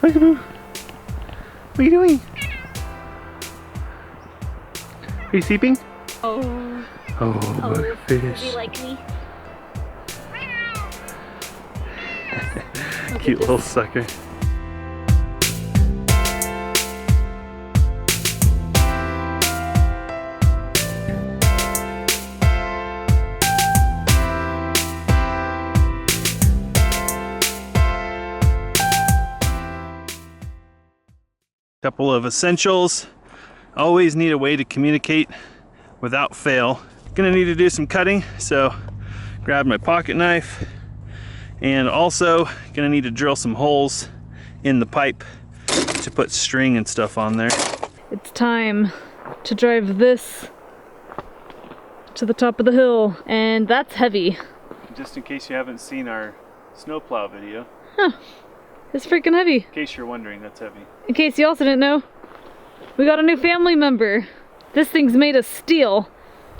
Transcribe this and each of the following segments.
Peekaboo. What are you doing? Are you sleeping? Oh. Oh, fish. Does he like me? Cute little sucker. Couple of essentials. Always need a way to communicate without fail. Gonna need to do some cutting, so grab my pocket knife, and also gonna need to drill some holes in the pipe to put string and stuff on there. It's time to drive this to the top of the hill, and that's heavy. Just in case you haven't seen our snowplow video. Huh. It's freaking heavy. In case you're wondering, that's heavy. In case you also didn't know, we got a new family member. This thing's made of steel,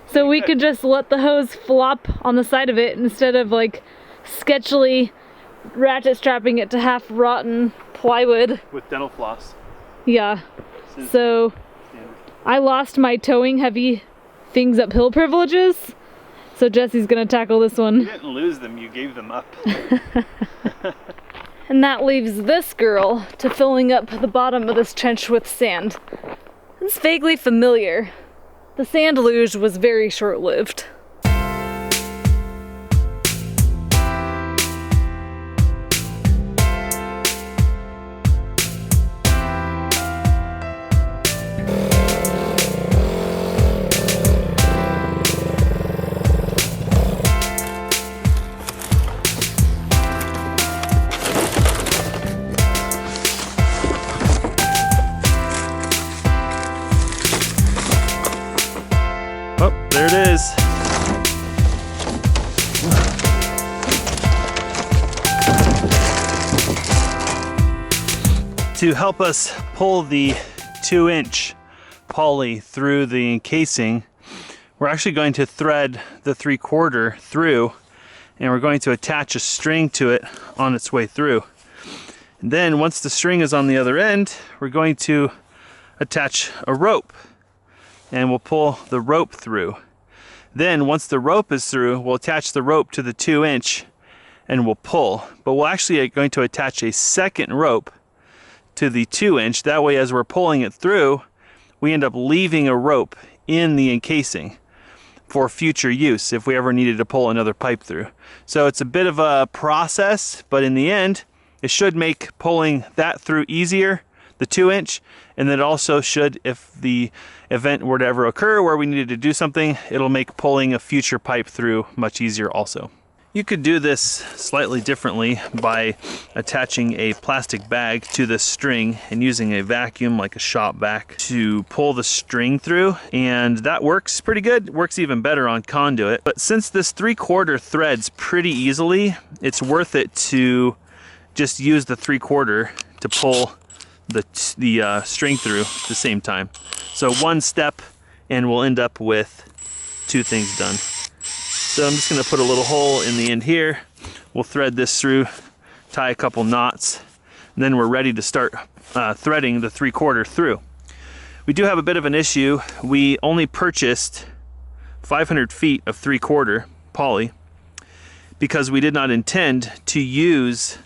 so we could just let the hose flop on the side of it instead of like sketchily ratchet strapping it to half rotten plywood. With dental floss. Yeah. So I lost my towing heavy things uphill privileges, so Jesse's gonna tackle this one. You didn't lose them, you gave them up. And that leaves this girl to filling up the bottom of this trench with sand. It's vaguely familiar. The sand luge was very short-lived. Oh, there it is. To help us pull the 2-inch poly through the encasing, we're actually going to thread the 3/4 through, and we're going to attach a string to it on its way through. And then once the string is on the other end, we're going to attach a rope, and we'll pull the rope through. Then once the rope is through, we'll attach the rope to the 2-inch and we'll pull. But we're actually going to attach a second rope to the 2-inch. That way, as we're pulling it through, we end up leaving a rope in the encasing for future use if we ever needed to pull another pipe through. So it's a bit of a process, but in the end, it should make pulling that through easier, the 2-inch, and then it also should, if the event were to ever occur where we needed to do something, it'll make pulling a future pipe through much easier also. You could do this slightly differently by attaching a plastic bag to the string and using a vacuum like a shop vac to pull the string through, and that works pretty good. It works even better on conduit. But since this 3/4 threads pretty easily, it's worth it to just use the 3/4 to pull the string through at the same time. So one step and we'll end up with two things done. So I'm just going to put a little hole in the end here. We'll thread this through, tie a couple knots, and then we're ready to start threading the 3/4 through. We do have a bit of an issue. We only purchased 500 feet of 3/4 poly because we did not intend to use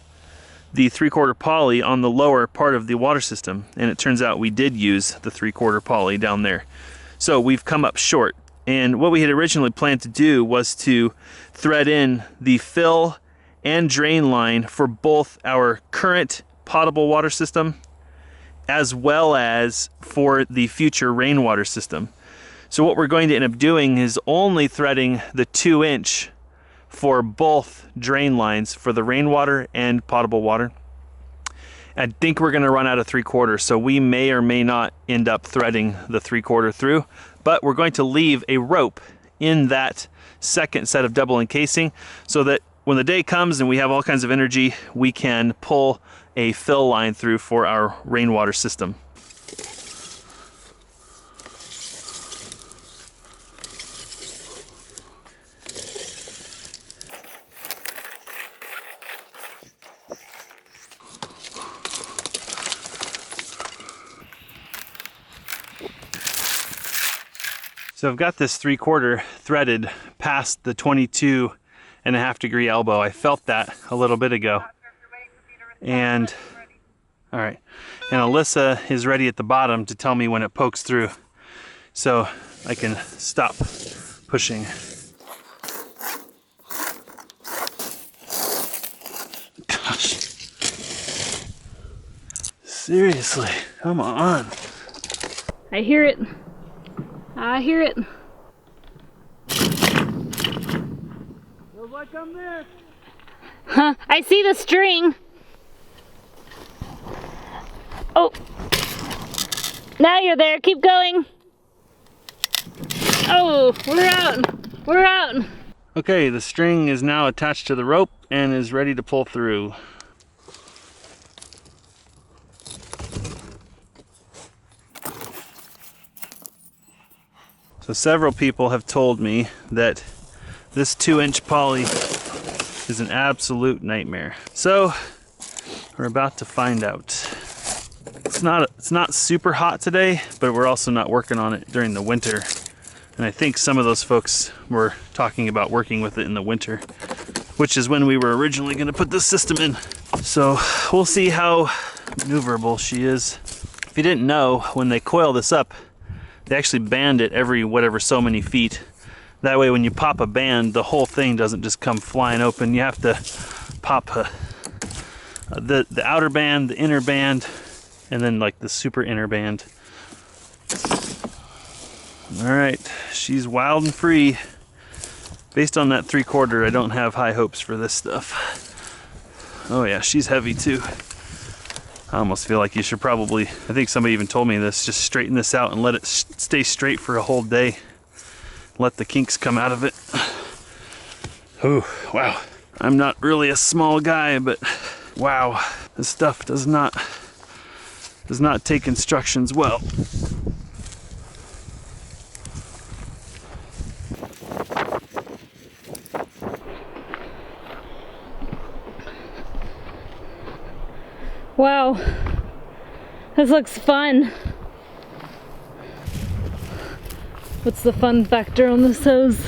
the 3/4 poly on the lower part of the water system, and it turns out we did use the 3/4 poly down there. So we've come up short, and what we had originally planned to do was to thread in the fill and drain line for both our current potable water system as well as for the future rainwater system. So what we're going to end up doing is only threading the 2-inch for both drain lines for the rainwater and potable water. I think we're going to run out of 3/4, so we may or may not end up threading the 3/4 through, but we're going to leave a rope in that second set of double encasing so that when the day comes and we have all kinds of energy, we can pull a fill line through for our rainwater system. So I've got this 3/4 threaded past the 22.5 degree elbow. I felt that a little bit ago. And, all right. And Alyssa is ready at the bottom to tell me when it pokes through. So I can stop pushing. Gosh. Seriously, come on. I hear it. I hear it. Feels like I'm there. Huh, I see the string. Oh. Now you're there, keep going. Oh, we're out. We're out. Okay, the string is now attached to the rope and is ready to pull through. So several people have told me that this 2-inch poly is an absolute nightmare. So we're about to find out. It's not super hot today, but we're also not working on it during the winter. And I think some of those folks were talking about working with it in the winter, which is when we were originally going to put this system in. So we'll see how maneuverable she is. If you didn't know, when they coil this up, they actually band it every whatever so many feet. That way when you pop a band, the whole thing doesn't just come flying open. You have to pop the outer band, the inner band, and then like the super inner band. All right, she's wild and free. Based on that 3/4, I don't have high hopes for this stuff. Oh yeah, she's heavy too. I almost feel like you should probably, I think somebody even told me this, just straighten this out and let it stay straight for a whole day. Let the kinks come out of it. Oh, wow. I'm not really a small guy, but wow, this stuff does not take instructions well. Wow, this looks fun. What's the fun factor on this hose?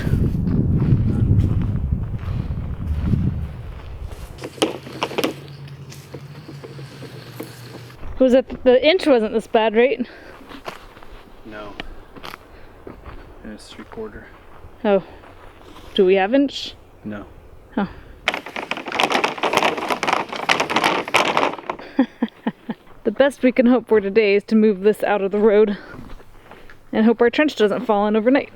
Was it, the inch wasn't this bad, right? No. And it's 3/4. Oh, do we have inch? No. Oh. The best we can hope for today is to move this out of the road and hope our trench doesn't fall in overnight.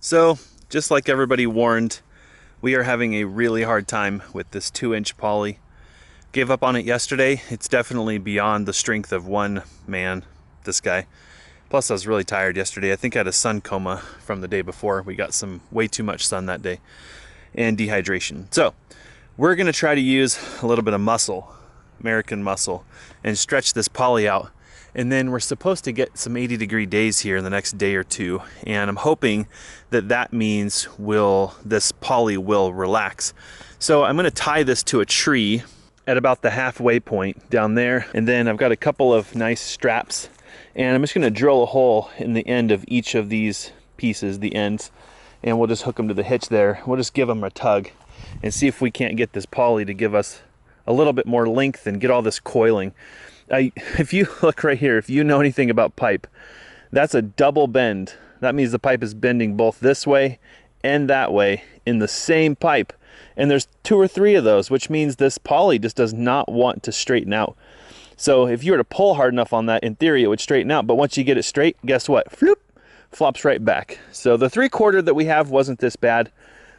So, just like everybody warned, we are having a really hard time with this 2-inch poly. Gave up on it yesterday. It's definitely beyond the strength of one man, this guy. Plus I was really tired yesterday. I think I had a sun coma from the day before. We got some way too much sun that day. And dehydration. So we're going to try to use a little bit of muscle, American muscle, and stretch this poly out. And then we're supposed to get some 80-degree days here in the next day or two, and I'm hoping that that means this poly will relax. So I'm going to tie this to a tree at about the halfway point down there, and then I've got a couple of nice straps, and I'm just going to drill a hole in the end of each of these pieces, the ends, and we'll just hook them to the hitch there. We'll just give them a tug and see if we can't get this poly to give us a little bit more length and get all this coiling. If you look right here, if you know anything about pipe, that's a double bend. That means the pipe is bending both this way and that way in the same pipe. And there's 2 or 3 of those, which means this poly just does not want to straighten out. So if you were to pull hard enough on that, in theory, it would straighten out. But once you get it straight, guess what? Floop! Flops right back. So the 3/4 that we have wasn't this bad.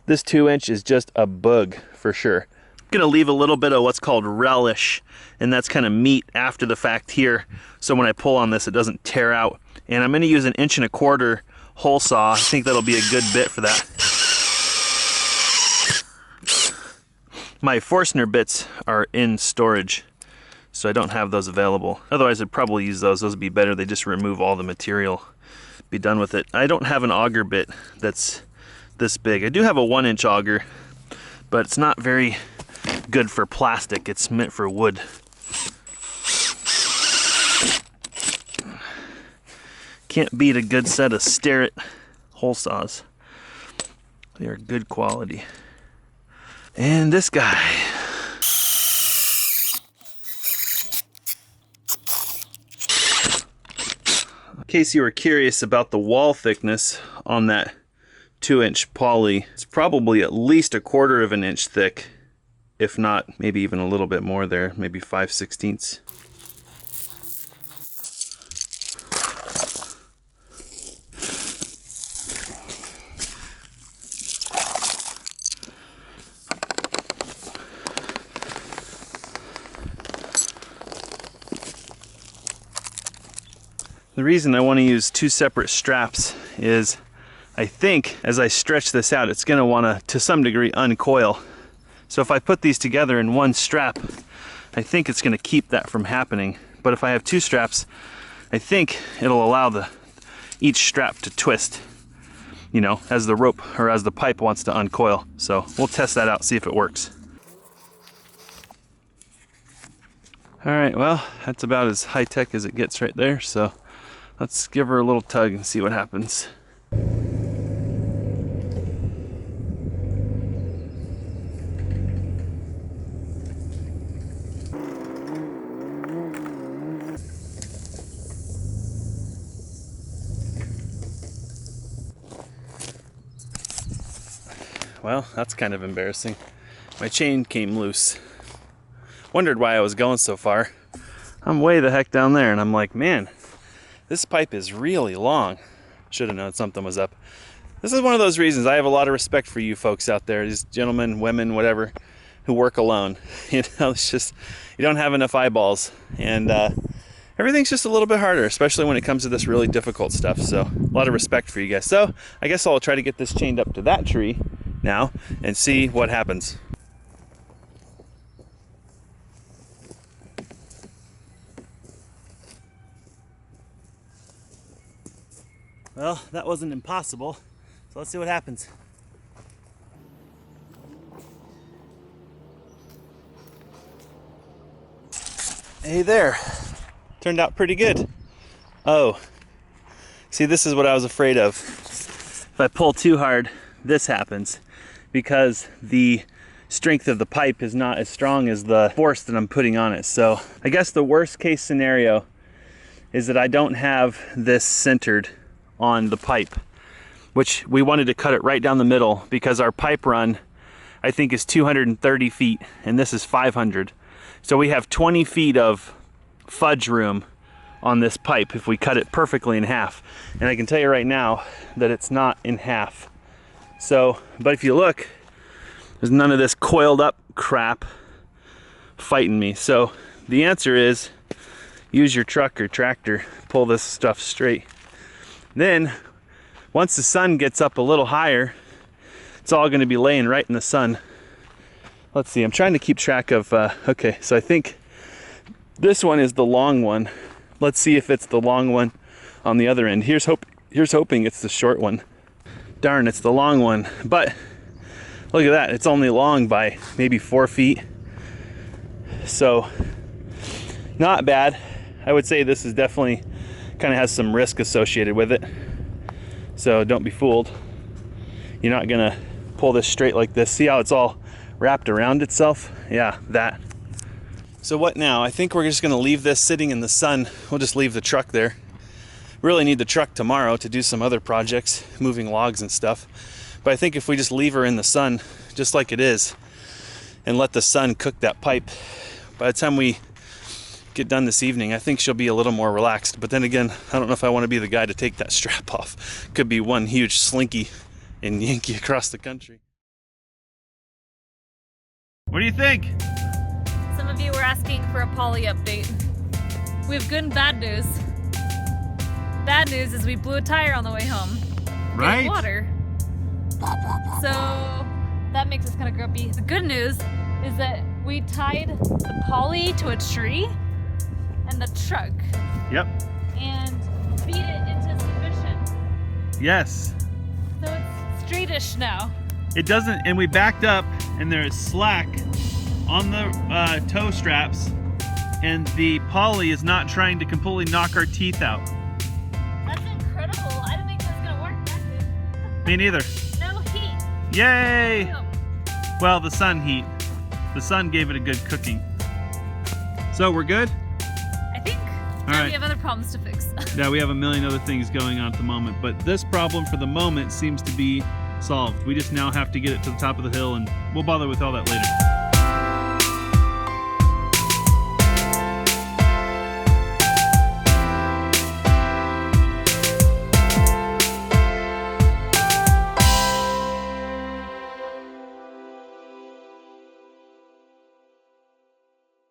This 2-inch is just a bug for sure. I'm gonna leave a little bit of what's called relish, and that's kind of meat after the fact here. So when I pull on this, it doesn't tear out. And I'm gonna use an 1.25" hole saw. I think that'll be a good bit for that. My Forstner bits are in storage, so I don't have those available. Otherwise I'd probably use those. Those would be better. They just remove all the material. Be done with it. I don't have an auger bit that's this big. I do have a 1-inch auger, but it's not very good for plastic. It's meant for wood. Can't beat a good set of Starrett hole saws. They are good quality. And this guy. In case you were curious about the wall thickness on that 2-inch poly, it's probably at least 1/4 of an inch thick, if not maybe even a little bit more there, maybe 5/16. The reason I want to use 2 separate straps is I think as I stretch this out, it's going to want to some degree, uncoil. So if I put these together in 1 strap, I think it's going to keep that from happening. But if I have 2 straps, I think it'll allow each strap to twist, you know, as the rope or as the pipe wants to uncoil. So we'll test that out, see if it works. All right, well, that's about as high-tech as it gets right there. So let's give her a little tug and see what happens. Well, that's kind of embarrassing. My chain came loose. Wondered why I was going so far. I'm way the heck down there, and I'm like, man, this pipe is really long. Should have known something was up. This is one of those reasons I have a lot of respect for you folks out there, these gentlemen, women, whatever, who work alone. You know, it's just, you don't have enough eyeballs, and everything's just a little bit harder, especially when it comes to this really difficult stuff. So a lot of respect for you guys. So I guess I'll try to get this chained up to that tree now and see what happens. Well, that wasn't impossible, so let's see what happens. Hey there, turned out pretty good. Oh, see, this is what I was afraid of. If I pull too hard, this happens because the strength of the pipe is not as strong as the force that I'm putting on it. So I guess the worst case scenario is that I don't have this centered on the pipe, which we wanted to cut it right down the middle because our pipe run, I think, is 230 feet and this is 500. So we have 20 feet of fudge room on this pipe if we cut it perfectly in half. And I can tell you right now that it's not in half. So, but if you look, there's none of this coiled up crap fighting me. So the answer is use your truck or tractor, pull this stuff straight. Then, once the sun gets up a little higher, it's all going to be laying right in the sun. Let's see, I'm trying to keep track of, okay, so I think this one is the long one. Let's see if it's the long one on the other end. Here's hoping it's the short one. Darn, it's the long one. But, look at that, it's only long by maybe 4 feet. So, not bad. I would say this is definitely kind of has some risk associated with it, so don't be fooled. You're not gonna pull this straight like this. See how it's all wrapped around itself? Yeah, that. So what now? I think we're just gonna leave this sitting in the sun. We'll just leave the truck there. Really need the truck tomorrow to do some other projects, moving logs and stuff. But I think if we just leave her in the sun just like it is and let the sun cook that pipe, by the time we get done this evening, I think she'll be a little more relaxed. But then again, I don't know if I want to be the guy to take that strap off. Could be one huge slinky and Yankee across the country. What do you think? Some of you were asking for a poly update. We have good and bad news. Bad news is we blew a tire on the way home. Right? In water. So that makes us kind of grumpy. The good news is that we tied the poly to a tree and the truck. Yep. And feed it into submission. Yes. So it's straightish now. It doesn't, and we backed up and there's slack on the toe straps and the poly is not trying to completely knock our teeth out. That's Me neither. No heat. Yay! Ew. Well, the sun heat. The sun gave it a good cooking. So we're good? I think. All right. We have other problems to fix. Yeah, we have a million other things going on at the moment, but this problem for the moment seems to be solved. We just now have to get it to the top of the hill, and we'll bother with all that later.